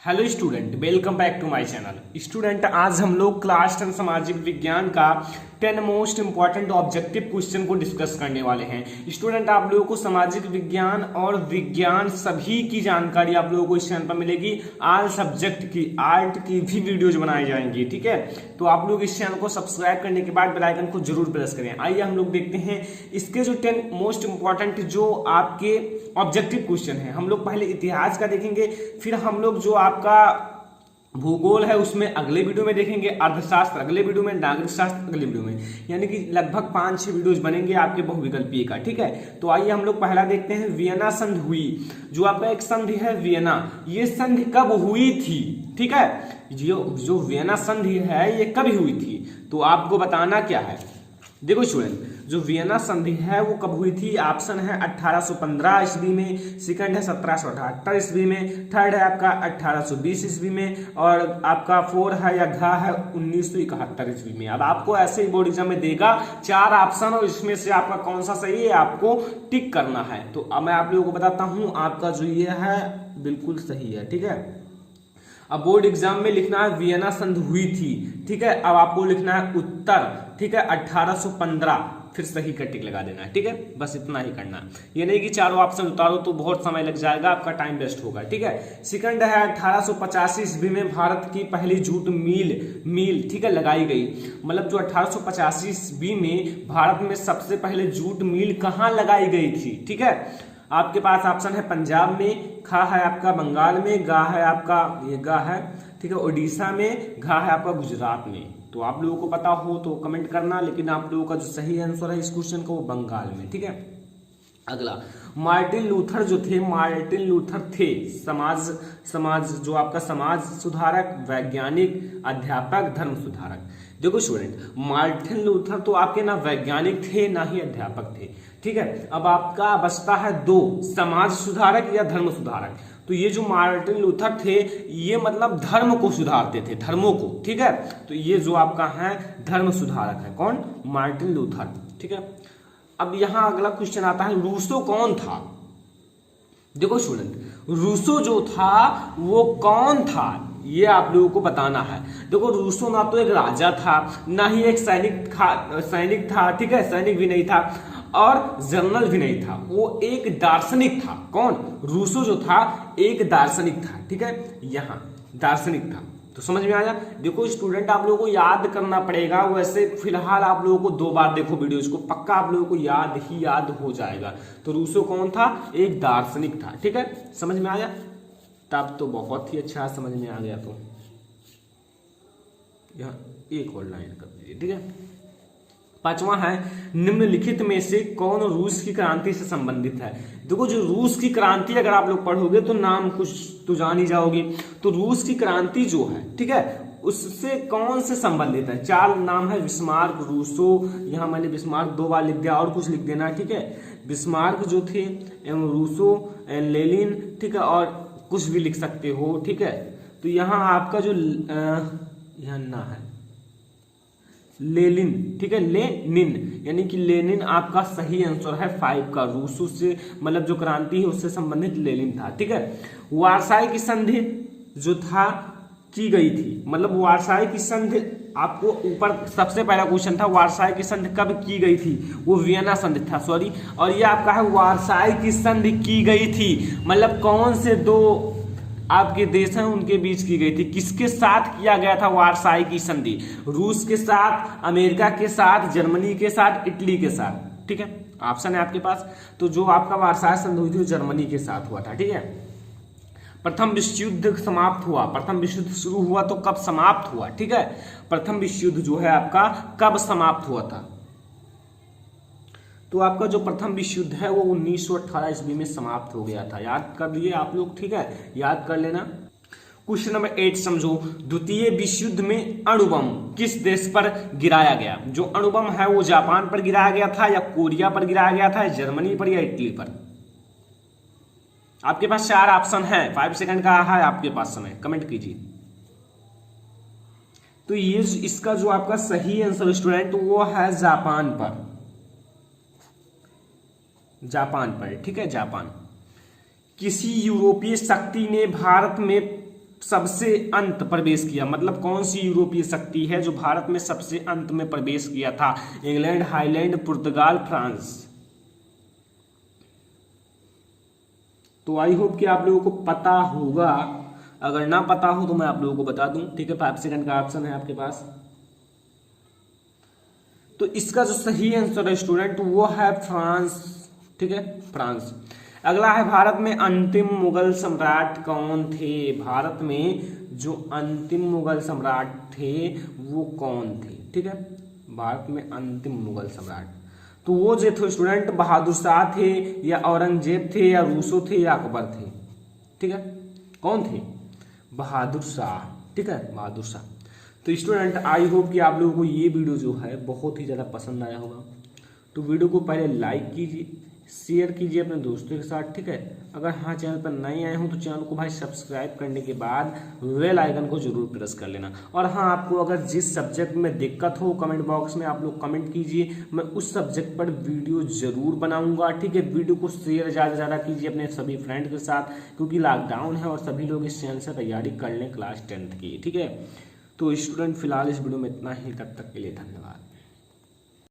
Hello student, welcome back to my channel. Student, आज हम लोग क्लास 10 सामाजिक विज्ञान का 10 मोस्ट इंपॉर्टेंट ऑब्जेक्टिव क्वेश्चन को डिस्कस करने वाले हैं। स्टूडेंट, आप लोगों को सामाजिक विज्ञान और विज्ञान सभी की जानकारी आप लोगों को इस चैनल पर मिलेगी। ऑल सब्जेक्ट की, आर्ट की भी वीडियोज बनाई जाएंगी, ठीक है। तो आप लोग इस चैनल को सब्सक्राइब करने के बाद बेल आइकन को जरूर प्रेस करें। आइए हम लोग देखते हैं इसके जो 10 मोस्ट इंपॉर्टेंट जो आपके ऑब्जेक्टिव क्वेश्चन है। हम लोग पहले इतिहास का देखेंगे, फिर हम लोग जो आपका भूगोल है उसमें अगले वीडियो में देखेंगे, अर्थशास्त्र अगले वीडियो में, नागरिक शास्त्र अगले वीडियो में, यानी कि लगभग 5-6 वीडियोज बनेंगे आपके बहुविकल्पीय का, ठीक है। तो आइए हम लोग पहला देखते हैं। वियना संधि हुई, जो आपका एक संधि है वियना, ये संधि कब हुई थी, ठीक है। जो वियना संधि है ये कब हुई थी, तो आपको बताना क्या है। देखो स्टूडेंट, जो वियना संधि है वो कब हुई थी। ऑप्शन है 1815 ईस्वी में, सेकंड है 1778 ईस्वी में, थर्ड है आपका 1820 ईस्वी में, और आपका 4 है या घ है 1971 ईस्वी में। अब आपको ऐसे ही बोर्ड एग्जाम में देगा 4 ऑप्शन, और इसमें से आपका कौन सा सही है आपको टिक करना है। तो अब मैं आप लोगों को बताता हूं, आपका जो ये है बिल्कुल सही है, ठीक है। अब बोर्ड एग्जाम में लिखना है वियना संधि हुई थी, ठीक है। अब आपको लिखना है उत्तर, ठीक है, 1815, फिर सही का टिक लगा देना है, ठीक है। बस इतना ही करना है, ये नहीं कि चारों ऑप्शन उतारो तो बहुत समय लग जाएगा, आपका टाइम वेस्ट होगा, ठीक है। सेकंड है 1885 ईस्वी में भारत की पहली जूट मिल, ठीक है, लगाई गई। मतलब जो 1885 ईस्वी में भारत में सबसे पहले जूट मिल कहाँ लगाई गई थी, ठीक है। आपके पास ऑप्शन है पंजाब में, खा है आपका बंगाल में, गा है आपका, ये गा है, ठीक है, उड़ीसा में, घा है आपका गुजरात में। तो आप लोगों को पता हो तो कमेंट करना, लेकिन आप लोगों का जो सही आंसर है इस क्वेश्चन का वो बंगाल में, ठीक है। अगला, मार्टिन लूथर जो थे, मार्टिन लूथर थे समाज जो आपका समाज सुधारक, वैज्ञानिक, अध्यापक, धर्म सुधारक। देखो स्टूडेंट, मार्टिन लूथर तो आपके ना वैज्ञानिक थे ना ही अध्यापक थे, ठीक है। अब आपका बचता है 2, समाज सुधारक या धर्म सुधारक। तो ये जो मार्टिन लूथर थे ये मतलब धर्म को सुधारते थे, धर्मों को, ठीक है। तो ये जो आपका है धर्म सुधारक है, कौन, मार्टिन लूथर, ठीक है। अब यहां अगला क्वेश्चन आता है, रूसो कौन था। देखो स्टूडेंट, रूसो जो था वो कौन था ये आप लोगों को बताना है। देखो रूसो ना तो एक राजा था, ना ही एक सैनिक था, ठीक है, सैनिक भी नहीं था और जनरल भी नहीं था, वो एक दार्शनिक था। कौन, रूसो जो था एक दार्शनिक था, ठीक है, यहाँ दार्शनिक था। तो समझ में आया। देखो स्टूडेंट, आप लोगों को याद करना पड़ेगा, वैसे फिलहाल आप लोगों को 2 बार देखो वीडियोज को, पक्का आप लोगों को याद हो जाएगा। तो रूसो कौन था, एक दार्शनिक था, ठीक है, समझ में आया। तब तो बहुत ही अच्छा समझ में आ गया। तो यहाँ एक और लाइन कर दीजिए, ठीक है। 5वां है, निम्नलिखित में से कौन रूस की क्रांति से संबंधित है। देखो जो रूस की क्रांति अगर आप लोग पढ़ोगे तो नाम कुछ तो जान ही जाओगे। तो रूस की क्रांति जो है, ठीक है, उससे कौन से संबंधित है। 4 नाम है, बिस्मार्क, रूसो, यहाँ मैंने बिस्मार्क 2 बार लिख दिया, और कुछ लिख देना, ठीक है। बिस्मार्क जो थे एवं रूसो, लेनिन, ठीक है, और कुछ भी लिख सकते हो, ठीक है। तो यहाँ आपका जो यहाँ ना है लेनिन, ठीक है, लेनिन, यानी कि लेनिन आपका सही आंसर है 5 का। रूसो से मतलब जो क्रांति है उससे संबंधित लेनिन था, ठीक है। वार्साई की संधि जो था की गई थी, मतलब वार्साई की संधि, आपको ऊपर सबसे पहला क्वेश्चन था वार्साई की संधि कब की गई थी, वो वियना संधि था, सॉरी। और ये आपका है वार्साई की संधि की गई थी, मतलब कौन से 2 आपके देश हैं उनके बीच की गई थी। किसके साथ किया गया था वार्साई की संधि, रूस के साथ, अमेरिका के साथ, जर्मनी के साथ, इटली के साथ, ठीक है। ऑप्शन है आपके पास। तो जो आपका वार्साई संधि हुई थी जर्मनी के साथ हुआ था, ठीक है। प्रथम विश्व युद्ध समाप्त हुआ, प्रथम विश्व युद्ध शुरू हुआ तो कब समाप्त हुआ, ठीक है। प्रथम विश्व युद्ध जो है आपका कब समाप्त हुआ था, तो आपका जो प्रथम विश्व युद्ध है वो 1918 ईस्वी में समाप्त हो गया था। याद कर लिए आप लोग, ठीक है, याद कर लेना। क्वेश्चन नंबर 8 समझो, द्वितीय विश्व युद्ध में अणुबम किस देश पर गिराया गया। जो अणुबम है वो जापान पर गिराया गया था, या कोरिया पर गिराया गया था, जर्मनी पर, या इटली पर। आपके पास 4 ऑप्शन है, 5 सेकंड का है आपके पास समय, कमेंट कीजिए। तो ये इसका जो आपका सही आंसर स्टूडेंट वो है जापान पर, ठीक है, जापान। किसी यूरोपीय शक्ति ने भारत में सबसे अंत प्रवेश किया, मतलब कौन सी यूरोपीय शक्ति है जो भारत में सबसे अंत में प्रवेश किया था? इंग्लैंड, हाईलैंड, पुर्तगाल, फ्रांस। तो आई होप कि आप लोगों को पता होगा, अगर ना पता हो तो मैं आप लोगों को बता दूं, ठीक है। 5 सेकंड का ऑप्शन है आपके पास। तो इसका जो सही आंसर है स्टूडेंट वो है फ्रांस, ठीक है, फ्रांस। अगला है, भारत में अंतिम मुगल सम्राट कौन थे? भारत में जो अंतिम मुगल सम्राट थे वो कौन थे? ठीक है, भारत में अंतिम मुगल सम्राट, तो वो जो थे स्टूडेंट बहादुर शाह थे या औरंगजेब थे या रूसो थे या अकबर थे? ठीक है, कौन थे? बहादुर शाह, ठीक है, बहादुर शाह। तो स्टूडेंट आई होप कि आप लोगों को ये वीडियो जो है बहुत ही ज़्यादा पसंद आया होगा। तो वीडियो को पहले लाइक कीजिए, शेयर कीजिए अपने दोस्तों के साथ, ठीक है। अगर हाँ चैनल पर नए आए हो तो चैनल को भाई सब्सक्राइब करने के बाद बेल आइकन को जरूर प्रेस कर लेना। और हाँ, आपको अगर जिस सब्जेक्ट में दिक्कत हो कमेंट बॉक्स में आप लोग कमेंट कीजिए, मैं उस सब्जेक्ट पर वीडियो जरूर बनाऊंगा, ठीक है। वीडियो को शेयर ज़्यादा से ज़्यादा कीजिए अपने सभी फ्रेंड के साथ, क्योंकि लॉकडाउन है और सभी लोग इस चैनल से तैयारी कर लें क्लास 10th की, ठीक है। तो स्टूडेंट फिलहाल इस वीडियो में इतना ही, तब तक के लिए धन्यवाद।